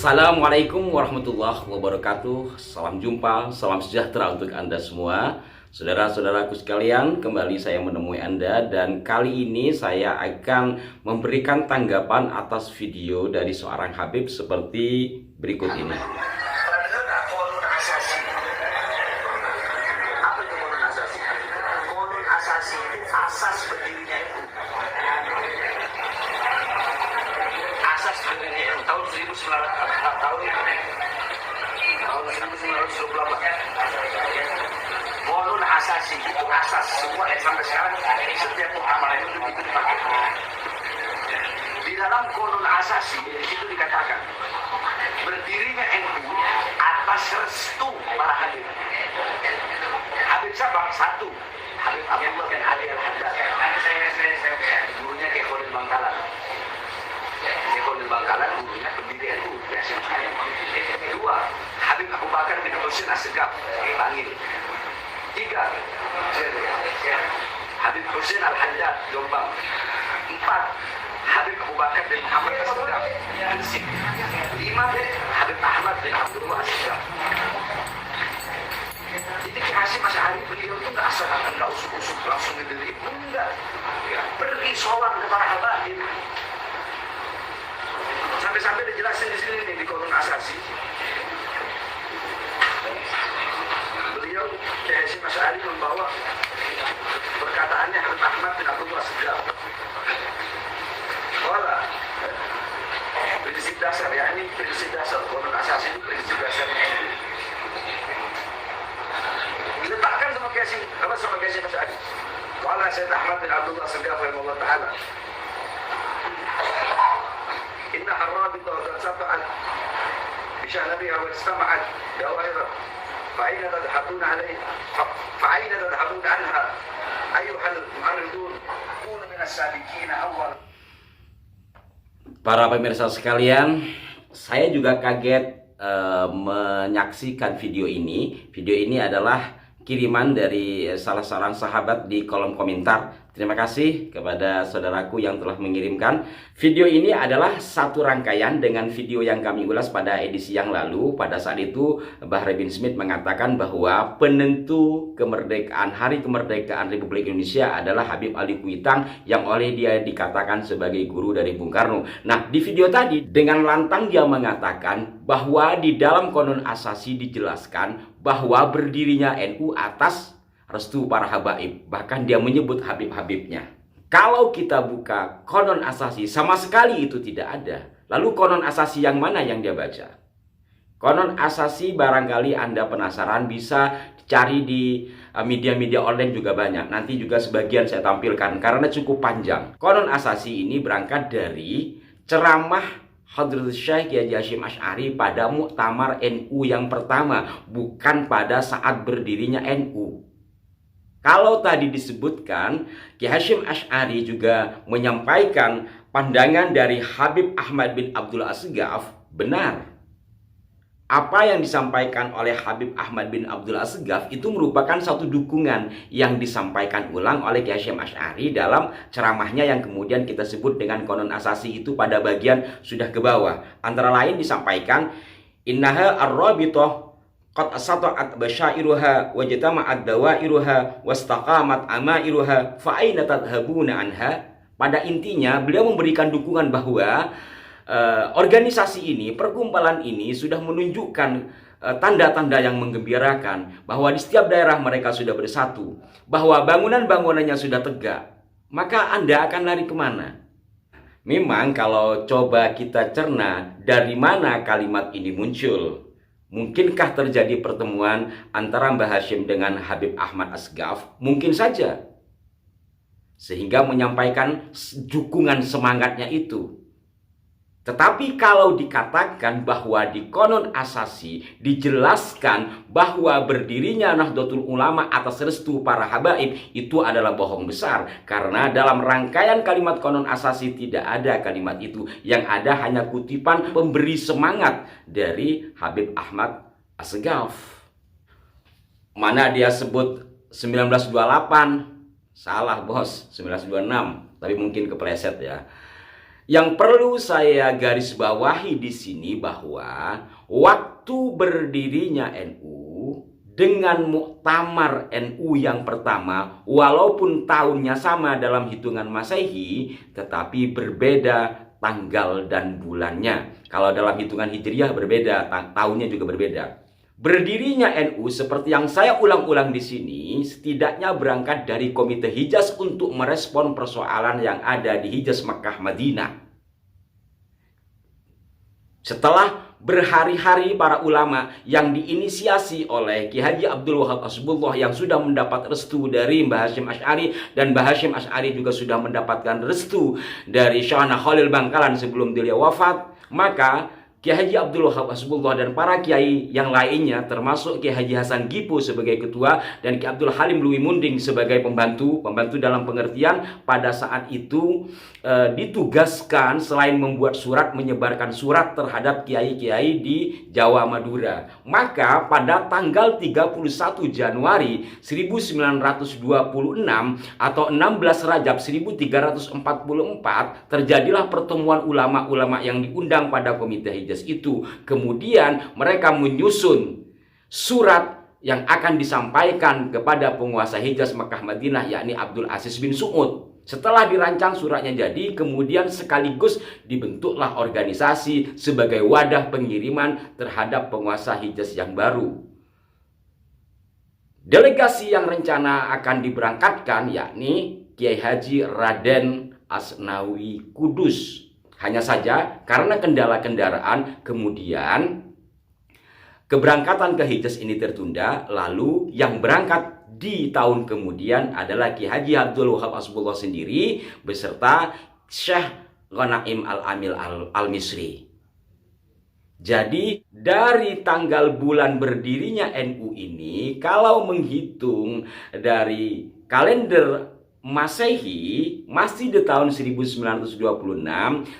Assalamualaikum warahmatullahi wabarakatuh. Salam jumpa, salam sejahtera untuk Anda semua. Saudara-saudaraku sekalian, kembali saya menemui Anda dan kali ini saya akan memberikan tanggapan atas video dari seorang Habib seperti berikut ini. Asas berdirinya itu tahun 1928. Qanun asasi itu asas semua yang sampai sekarang setiap amalan itu dipakai. Di dalam qanun asasi itu dikatakan berdirinya NU atas restu para Habib. Habib siapa? Satu, Habib Abdullah bin Ali Al-Haddad, gurunya Kiai Khalil Bangkalan. Kiai Khalil Bangkalan gurunya pendiri NU. Dua, Habib Abu Bakar bin Husain As-Segaf, Bangil. Tiga, Habib Husain Al-Haddad, Jombang. Empat, Habib Abu Bakar bin Muhammad As-Segaf, Gresik. Lima, Habib Ahmad bin Abdullah As-Segaf. Jadi Ki Hasyim Asy'ari beliau itu nggak asal nggak usuk-usuk langsung ngediri, enggak. Pergi sowan ke para habaib. Sampai-sampai dijelasin di sini nih di Qanun Asasi. Beliau Ki Hasyim Asy'ari membawa perkataannya Habib Ahmad bin Abdullah As-Segaf. Wala prinsip dasar, ya ini prinsip dasar Qanun Asasi itu prinsip dasarnya ini. Diletakkan sama Ki Hasyim Asy'ari. Qala Sayyid Ahmad bin Abdullah As-Segaf rahimahullah ta'ala. Inna harrabita qad sata'at bi sha'nabiha wa istama'at dawaira fa'ina tadhabuna 'alayha fa'ina tadhabuna 'anha ayyuhal mu'arridun kunu min as-sabiqina awwal. Para pemirsa sekalian, saya juga kaget menyaksikan video ini. Video ini adalah kiriman dari salah seorang sahabat di kolom komentar. Terima kasih kepada saudaraku yang telah mengirimkan. Video ini adalah satu rangkaian dengan video yang kami ulas pada edisi yang lalu. Pada saat itu Bahri bin Smith mengatakan bahwa penentu kemerdekaan, hari kemerdekaan Republik Indonesia adalah Habib Ali Kuitang yang oleh dia dikatakan sebagai guru dari Bung Karno. Nah, di video tadi dengan lantang dia mengatakan bahwa di dalam Qanun Asasi dijelaskan bahwa berdirinya NU atas restu para habaib. Bahkan dia menyebut habib-habibnya. Kalau kita buka Qanun Asasi, sama sekali itu tidak ada. Lalu Qanun Asasi yang mana yang dia baca? Qanun Asasi barangkali Anda penasaran, bisa cari di media-media online juga banyak. Nanti juga sebagian saya tampilkan karena cukup panjang. Qanun Asasi ini berangkat dari ceramah Hadratus Syekh Kiai Hasyim Asy'ari pada Muktamar NU yang pertama, bukan pada saat berdirinya NU. Kalau tadi disebutkan, Ki Hasyim Asy'ari juga menyampaikan pandangan dari Habib Ahmad bin Abdullah As-Segaf, benar. Apa yang disampaikan oleh Habib Ahmad bin Abdullah As-Segaf itu merupakan satu dukungan yang disampaikan ulang oleh Ki Hasyim Asy'ari dalam ceramahnya yang kemudian kita sebut dengan Qanun Asasi itu pada bagian sudah ke bawah. Antara lain disampaikan, innaha ar-rabithah qad asata'at basyairuha wa jatama'at dawairuha wastaqamat amairuha fa aina tadhhabuna anha. Pada intinya beliau memberikan dukungan bahwa organisasi ini, perkumpulan ini sudah menunjukkan tanda-tanda yang menggembirakan bahwa di setiap daerah mereka sudah bersatu, bahwa bangunan-bangunannya sudah tegak. Maka Anda akan lari kemana? Memang kalau coba kita cerna dari mana kalimat ini muncul, mungkinkah terjadi pertemuan antara Mbah Hasyim dengan Habib Ahmad As-Segaf? Mungkin saja. Sehingga menyampaikan dukungan semangatnya itu. Tetapi kalau dikatakan bahwa di Qanun Asasi dijelaskan bahwa berdirinya Nahdlatul Ulama atas restu para habaib, itu adalah bohong besar. Karena dalam rangkaian kalimat Qanun Asasi tidak ada kalimat itu. Yang ada hanya kutipan pemberi semangat dari Habib Ahmad As-Segaf. Mana dia sebut 1928? Salah bos, 1926. Tapi mungkin kepleset ya. Yang perlu saya garis bawahi di sini bahwa waktu berdirinya NU dengan muktamar NU yang pertama, walaupun tahunnya sama dalam hitungan Masehi, tetapi berbeda tanggal dan bulannya. Kalau dalam hitungan Hijriah berbeda, tahunnya juga berbeda. Berdirinya NU seperti yang saya ulang-ulang di sini setidaknya berangkat dari Komite Hijaz untuk merespon persoalan yang ada di Hijaz Makkah Madinah. Setelah berhari-hari para ulama yang diinisiasi oleh Ki Haji Abdul Wahab Hasbullah yang sudah mendapat restu dari Mbah Hasyim Asy'ari, dan Mbah Hasyim Asy'ari juga sudah mendapatkan restu dari Syekhna Khalil Bangkalan sebelum beliau wafat, maka Ki Haji Abdul Wahab Hasbullah dan para kiai yang lainnya termasuk Ki Haji Hasan Gipo sebagai ketua dan Ki Abdul Halim Lui Munding sebagai pembantu dalam pengertian pada saat itu ditugaskan selain membuat surat, menyebarkan surat terhadap kiai-kiai di Jawa Madura. Maka pada tanggal 31 Januari 1926 atau 16 Rajab 1344 terjadilah pertemuan ulama-ulama yang diundang pada Komite Hijaz itu. Kemudian mereka menyusun surat yang akan disampaikan kepada penguasa Hijaz Makkah Madinah, yakni Abdul Aziz bin Su'ud. Setelah dirancang suratnya jadi, kemudian sekaligus dibentuklah organisasi sebagai wadah pengiriman terhadap penguasa Hijaz yang baru. Delegasi yang rencana akan diberangkatkan yakni Kiai Haji Raden Asnawi Kudus. Hanya saja karena kendala kendaraan, kemudian keberangkatan ke Hijaz ini tertunda. Lalu yang berangkat di tahun kemudian adalah Ki Haji Abdul Wahab Hasbullah sendiri beserta Syekh Ghanaim Al-Amil Al-Misri. Jadi dari tanggal bulan berdirinya NU ini, kalau menghitung dari kalender Masehi masih di tahun 1926,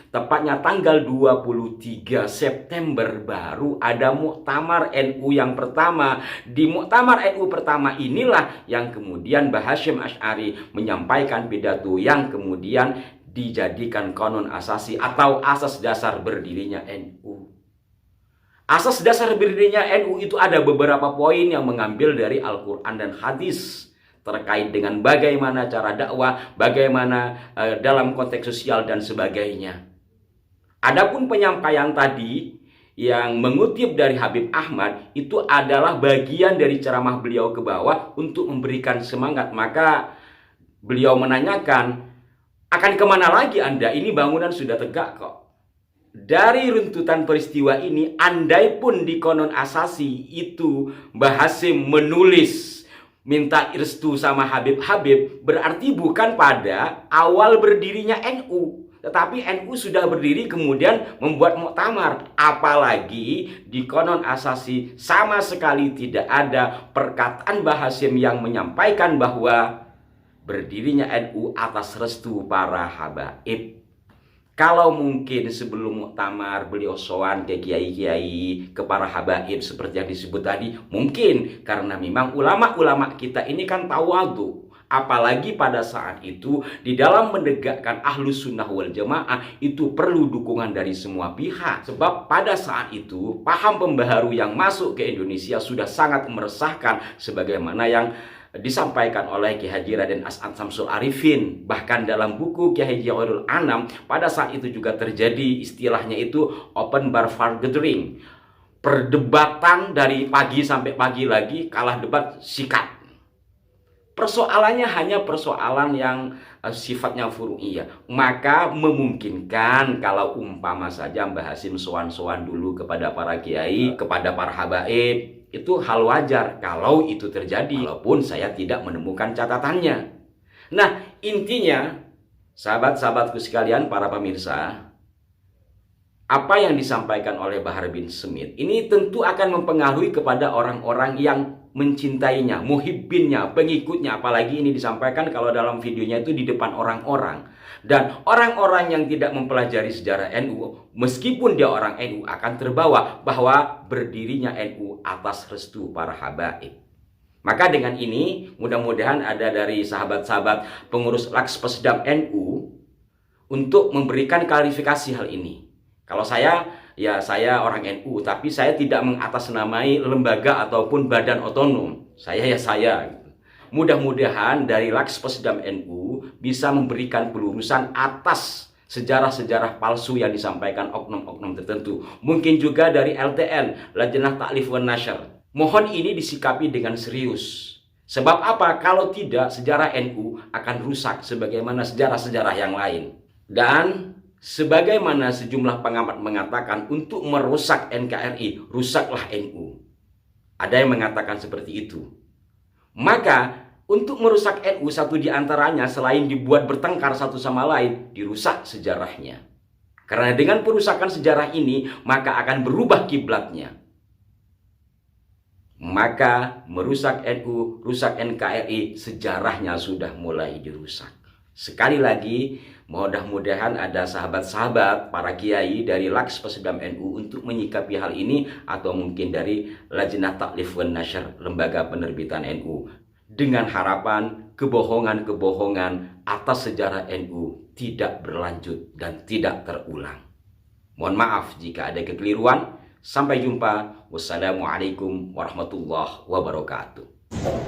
tepatnya tanggal 23 September baru ada muktamar NU yang pertama. Di muktamar NU pertama inilah yang kemudian Mbah Hasyim Asy'ari menyampaikan pidato yang kemudian dijadikan konon asasi atau asas dasar berdirinya NU. Asas dasar berdirinya NU itu ada beberapa poin yang mengambil dari Al-Quran dan hadis terkait dengan bagaimana cara dakwah, bagaimana dalam konteks sosial dan sebagainya. Adapun penyampaian tadi yang mengutip dari Habib Ahmad itu adalah bagian dari ceramah beliau ke bawah untuk memberikan semangat. Maka beliau menanyakan, akan kemana lagi Anda? Ini bangunan sudah tegak kok. Dari runtutan peristiwa ini, andai pun di konon asasi itu Mbah Hasyim menulis minta restu sama Habib-Habib, berarti bukan pada awal berdirinya NU, tetapi NU sudah berdiri kemudian membuat muktamar. Apalagi di konon asasi sama sekali tidak ada perkataan Mbah Hasyim yang menyampaikan bahwa berdirinya NU atas restu para habaib. Kalau mungkin sebelum muktamar beliau sowan ke kiai-kiai, ke para habaib seperti yang disebut tadi, mungkin karena memang ulama-ulama kita ini kan tawadhu. Apalagi pada saat itu di dalam menegakkan Ahlus Sunnah wal Jamaah itu perlu dukungan dari semua pihak. Sebab pada saat itu paham pembaharu yang masuk ke Indonesia sudah sangat meresahkan, sebagaimana yang disampaikan oleh Ki Haji Raden As'ad Samsul Arifin. Bahkan dalam buku Ki Haji Khairul Anam pada saat itu juga terjadi istilahnya itu open bar gathering, perdebatan dari pagi sampai pagi lagi, kalah debat sikat. Persoalannya hanya persoalan yang sifatnya furu'iyah. Maka memungkinkan kalau umpama saja Mbah Hasyim sowan-sowan dulu kepada para kiai, kepada para habaib, itu hal wajar kalau itu terjadi, walaupun saya tidak menemukan catatannya. Nah, intinya sahabat-sahabatku sekalian, para pemirsa, apa yang disampaikan oleh Bahar bin Smith ini tentu akan mempengaruhi kepada orang-orang yang mencintainya, muhibbinnya, pengikutnya. Apalagi ini disampaikan kalau dalam videonya itu di depan orang-orang. Dan orang-orang yang tidak mempelajari sejarah NU, meskipun dia orang NU, akan terbawa bahwa berdirinya NU atas restu para habaib. Maka dengan ini mudah-mudahan ada dari sahabat-sahabat pengurus Lakspesdam NU untuk memberikan klarifikasi hal ini. Kalau saya, ya saya orang NU, tapi saya tidak mengatasnamai lembaga ataupun badan otonom. Saya ya saya. Mudah-mudahan dari Lakspesdam NU bisa memberikan pelurusan atas sejarah-sejarah palsu yang disampaikan oknum-oknum tertentu. Mungkin juga dari LTN, Lajnah Ta'lif wan Nasyr. Mohon ini disikapi dengan serius. Sebab apa? Kalau tidak, sejarah NU akan rusak sebagaimana sejarah-sejarah yang lain. Dan sebagaimana sejumlah pengamat mengatakan, untuk merusak NKRI, rusaklah NU. Ada yang mengatakan seperti itu. Maka untuk merusak NU, satu di antaranya selain dibuat bertengkar satu sama lain, dirusak sejarahnya. Karena dengan perusakan sejarah ini, maka akan berubah kiblatnya. Maka merusak NU, rusak NKRI, sejarahnya sudah mulai dirusak. Sekali lagi, mudah-mudahan ada sahabat-sahabat, para kiai dari Lakspesdam NU untuk menyikapi hal ini, atau mungkin dari Lajnah Ta'lif wan Nasyr, lembaga penerbitan NU, dengan harapan kebohongan-kebohongan atas sejarah NU tidak berlanjut dan tidak terulang. Mohon maaf jika ada kekeliruan. Sampai jumpa. Wassalamualaikum warahmatullahi wabarakatuh.